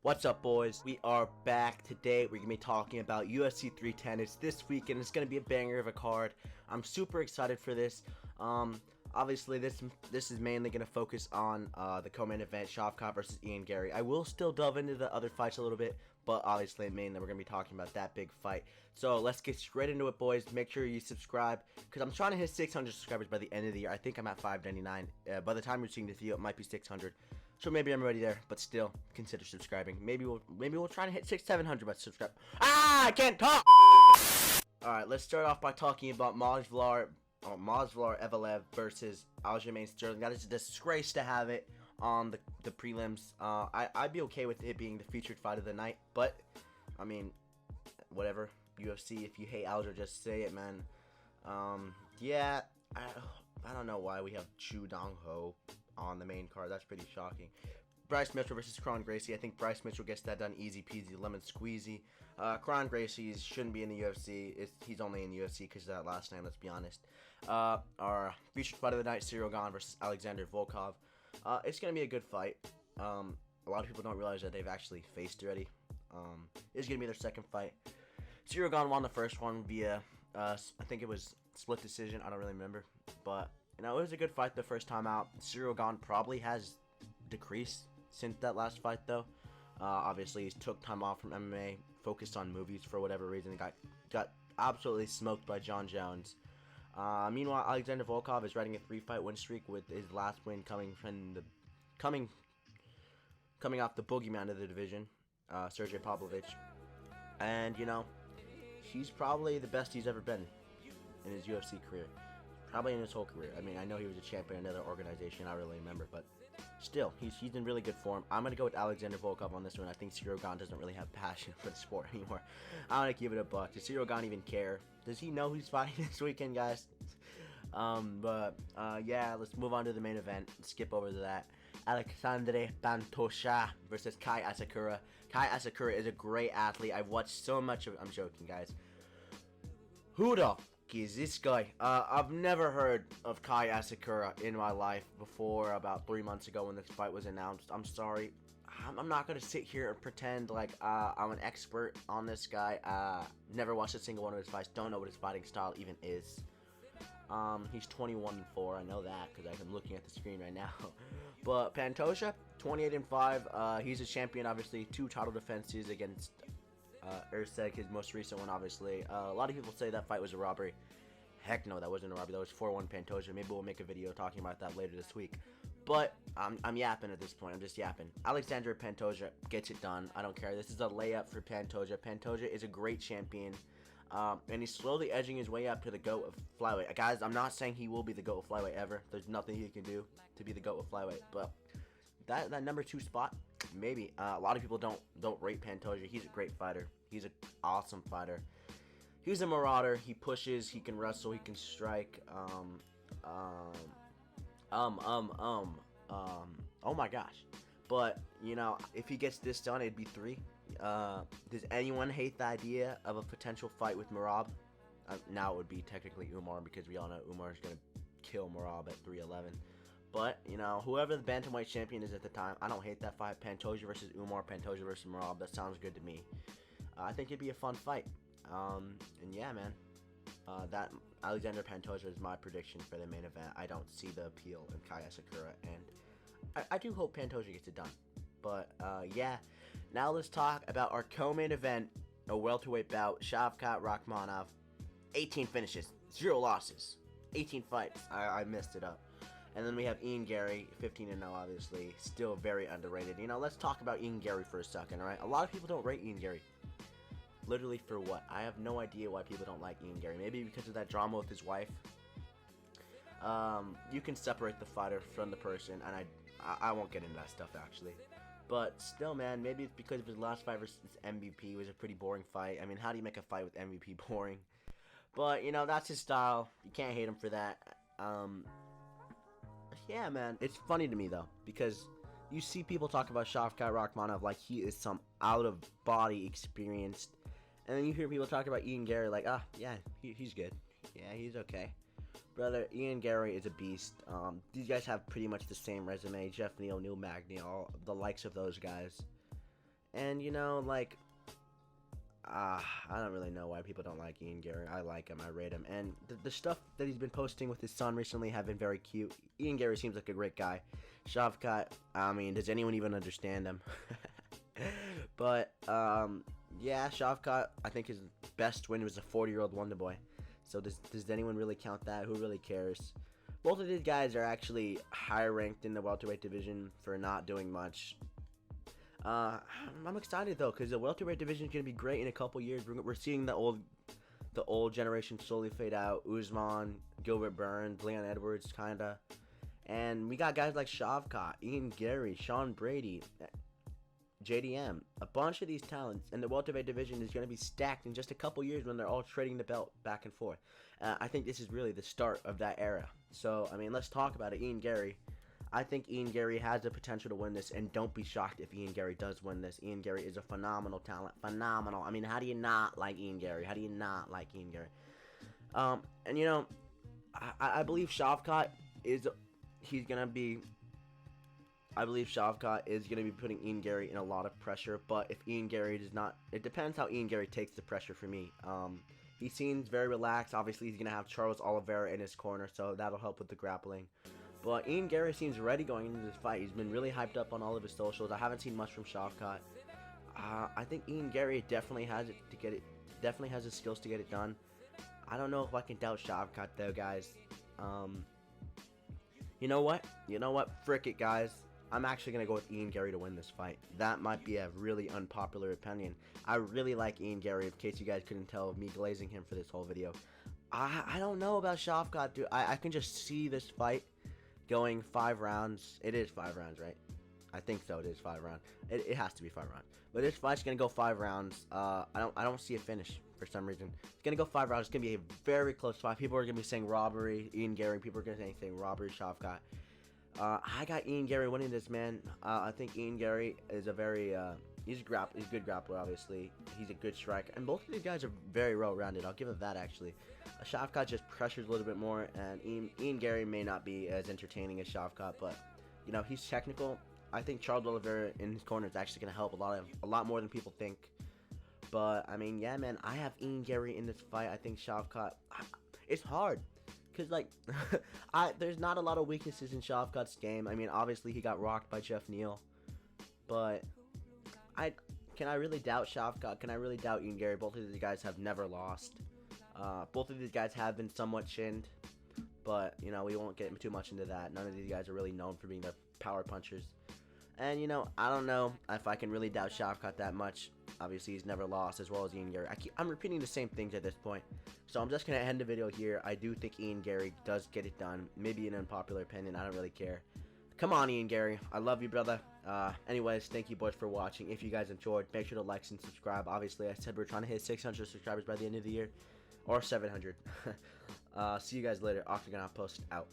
What's up, boys? We are back. Today we're gonna be talking about UFC 310. It's this week and it's gonna be a banger of a card. I'm super excited for this. Obviously this is mainly gonna focus on the co-main event, Shavkot versus Garry. I will still delve into the other fights a little bit, but obviously mainly we're gonna be talking about that big fight. So let's get straight into it, boys. Make sure you subscribe because I'm trying to hit 600 subscribers by the end of the year. I think I'm at 599. By the time you're seeing this video, it might be 600. So maybe I'm already there, but still consider subscribing. Maybe we'll try to hit 700 by subscribe. I can't talk. All right, let's start off by talking about Movsar Evelev versus Aljamain Sterling. That is a disgrace to have it on the prelims. I'd be okay with it being the featured fight of the night, but I mean, whatever. UFC, if you hate Aljo, just say it, man. Yeah, I don't know why we have Chu Dong Ho on the main card. That's pretty shocking. Bryce Mitchell versus Kron Gracie. I think Bryce Mitchell gets that done easy peasy lemon squeezy. Kron Gracie shouldn't be in the UFC. He's only in the UFC because of that last name, let's be honest. Our featured fight of the night, Ciryl Gane versus Alexander Volkov. It's going to be a good fight. A lot of people don't realize that they've actually faced already. It's going to be their second fight. Ciryl Gane won the first one via, I think it was split decision. I don't really remember. But you know, it was a good fight the first time out. Ciryl Gane probably has decreased since that last fight, though. Obviously, he took time off from MMA, focused on movies for whatever reason. Got absolutely smoked by John Jones. Meanwhile, Alexander Volkov is riding a 3-fight win streak with his last win coming off the boogeyman of the division, Sergey Pavlovich. And you know, he's probably the best he's ever been in his UFC career. Probably in his whole career. I mean, I know he was a champion in another organization, I don't really remember, but still, he's in really good form. I'm going to go with Alexander Volkov on this one. I think Ciryl Gane doesn't really have passion for the sport anymore. I'm going to give it a buck. Does Ciryl Gane even care? Does he know who's fighting this weekend, guys? Yeah, let's move on to the main event. Skip over to that. Alexandre Pantoja versus Kai Asakura. Kai Asakura is a great athlete. I've watched so much of it. I'm joking, guys. Who the is this guy? I've never heard of Kai Asakura in my life before about 3 months ago when this fight was announced. I'm sorry. I'm not going to sit here and pretend like I'm an expert on this guy. Never watched a single one of his fights. Don't know what his fighting style even is. He's 21-4. I know that because I'm looking at the screen right now. But Pantoja, 28-5. He's a champion, obviously. 2 title defenses against Erceg, his most recent one, obviously. A lot of people say that fight was a robbery. Heck no, that wasn't a robbery. That was 4-1 Pantoja. Maybe we'll make a video talking about that later this week. But I'm yapping at this point. I'm just yapping. Alexander Pantoja gets it done. I don't care. This is a layup for Pantoja. Pantoja is a great champion. And he's slowly edging his way up to the GOAT of flyweight. Guys, I'm not saying he will be the GOAT of flyweight ever. There's nothing he can do to be the GOAT of flyweight. But that number 2 spot, maybe. A lot of people don't rate Pantoja. He's a great fighter. He's an awesome fighter. He's a marauder. He pushes. He can wrestle. He can strike. Oh my gosh. But you know, if he gets this done, it'd be 3. Does anyone hate the idea of a potential fight with Merab? Now it would be technically Umar because we all know Umar is gonna kill Merab at 311. But, you know, whoever the bantamweight champion is at the time, I don't hate that fight. Pantoja versus Umar, Pantoja versus Merab, that sounds good to me. I think it'd be a fun fight. And yeah, man, that Alexander Pantoja is my prediction for the main event. I don't see the appeal in Kai Asakura, and I do hope Pantoja gets it done. But, yeah, now let's talk about our co-main event, a welterweight bout, Shavkot Rakhmonov. 18 finishes, 0 losses, 18 fights. I messed it up. And then we have Garry, 15-0, obviously. Still very underrated. You know, let's talk about Garry for a second, alright? A lot of people don't rate Garry. Literally for what? I have no idea why people don't like Garry. Maybe because of that drama with his wife. You can separate the fighter from the person, and I won't get into that stuff, actually. But still, man, maybe it's because of his last fight versus MVP. It was a pretty boring fight. I mean, how do you make a fight with MVP boring? But, you know, that's his style. You can't hate him for that. Yeah, man, it's funny to me, though, because you see people talk about Shavkat Rakhmonov like he is some out-of-body experienced, and then you hear people talk about Garry like, yeah, he's good. Yeah, he's okay. Brother, Garry is a beast. These guys have pretty much the same resume. Jeff Neal, Neil Magny, all the likes of those guys. And you know, like, I don't really know why people don't like Ian Garry. I like him. I rate him. And the stuff that he's been posting with his son recently have been very cute. Ian Garry seems like a great guy. Shavkot, I mean, does anyone even understand him? But, yeah, Shavkot, I think his best win was a 40-year-old Wonder Boy. So does anyone really count that? Who really cares? Both of these guys are actually higher ranked in the welterweight division for not doing much. I'm excited though, because the welterweight division is gonna be great in a couple years. We're seeing the old generation slowly fade out. Usman, Gilbert Burns, Leon Edwards, kinda, and we got guys like Shavkot, Ian Garry, Sean Brady, JDM, a bunch of these talents, and the welterweight division is gonna be stacked in just a couple years when they're all trading the belt back and forth. I think this is really the start of that era. So I mean, let's talk about it. Ian Garry. I think Ian Garry has the potential to win this, and don't be shocked if Ian Garry does win this. Ian Garry is a phenomenal talent. Phenomenal. I mean, how do you not like Ian Garry? How do you not like Ian Garry? And you know, I believe Shavkot is gonna be putting Ian Garry in a lot of pressure. But if Ian Garry does not, it depends how Ian Garry takes the pressure for me. He seems very relaxed. Obviously, he's gonna have Charles Oliveira in his corner, so that'll help with the grappling. But Ian Garry seems ready going into this fight. He's been really hyped up on all of his socials. I haven't seen much from Shavkot. I think Ian Garry definitely has it to get it. Definitely has the skills to get it done. I don't know if I can doubt Shavkot though, guys. You know what? Frick it, guys. I'm actually gonna go with Ian Garry to win this fight. That might be a really unpopular opinion. I really like Ian Garry. In case you guys couldn't tell, me glazing him for this whole video. I don't know about Shavkot, dude. I can just see this fight going 5 rounds. It is 5 rounds, right? I think so. It is 5 rounds. It has to be 5 rounds. But this fight's gonna go 5 rounds. I don't see a finish for some reason. It's gonna go 5 rounds. It's gonna be a very close fight. People are gonna be saying robbery, Ian Garry. People are gonna be saying robbery, Shavkot. I got Ian Garry winning this, man. I think Ian Garry is a very he's a good grappler. Obviously, he's a good striker, and both of these guys are very well-rounded. I'll give him that actually. Shavkot just pressures a little bit more, and Ian Garry may not be as entertaining as Shavkot, but you know, he's technical. I think Charles Oliveira in his corner is actually gonna help a lot more than people think. But I mean, yeah, man, I have Ian Garry in this fight. I think Shavkot. It's hard. Cause like, there's not a lot of weaknesses in Shavkot's game. I mean, obviously he got rocked by Jeff Neal, but can I really doubt Shavkot? Can I really doubt Ian Garry? Both of these guys have never lost. Both of these guys have been somewhat chinned, but you know, we won't get too much into that. None of these guys are really known for being their power punchers. And you know, I don't know if I can really doubt Shavkot that much. Obviously, he's never lost, as well as Ian Garry. I'm repeating the same things at this point. So I'm just going to end the video here. I do think Ian Garry does get it done. Maybe an unpopular opinion. I don't really care. Come on, Ian Garry. I love you, brother. Anyways, thank you, boys, for watching. If you guys enjoyed, make sure to like and subscribe. Obviously, I said we're trying to hit 600 subscribers by the end of the year. Or 700. See you guys later. Octagon Outpost out.